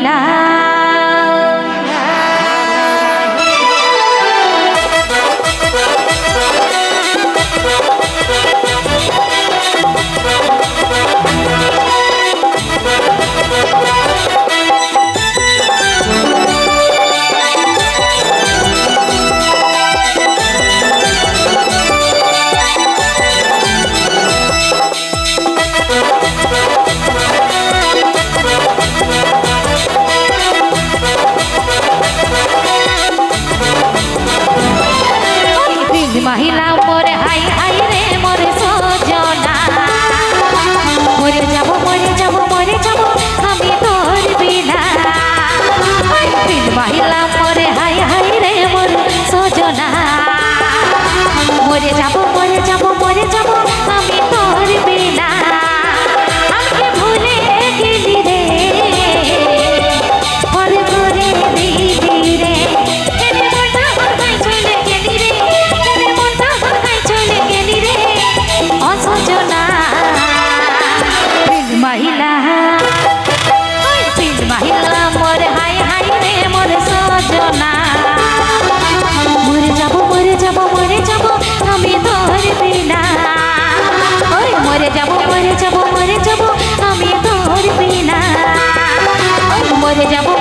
বিনা। महिला मोरे हाय हाय रे मोरे सजना मोरे जाबो আমি তোর বিনা। महिला मोरे हाय हाय रे मोरे सजना मोरे जाबो আমি তোর বিনা। আমাকে ভুলে গেলি রে পরে পরে দিদি রে महिला मोरे हाय हाय रे मोरे सजना मोरे जाबो আমি তোর বিনা। ওই মরে যাবো আমি তোর বিনা। মরে যাবো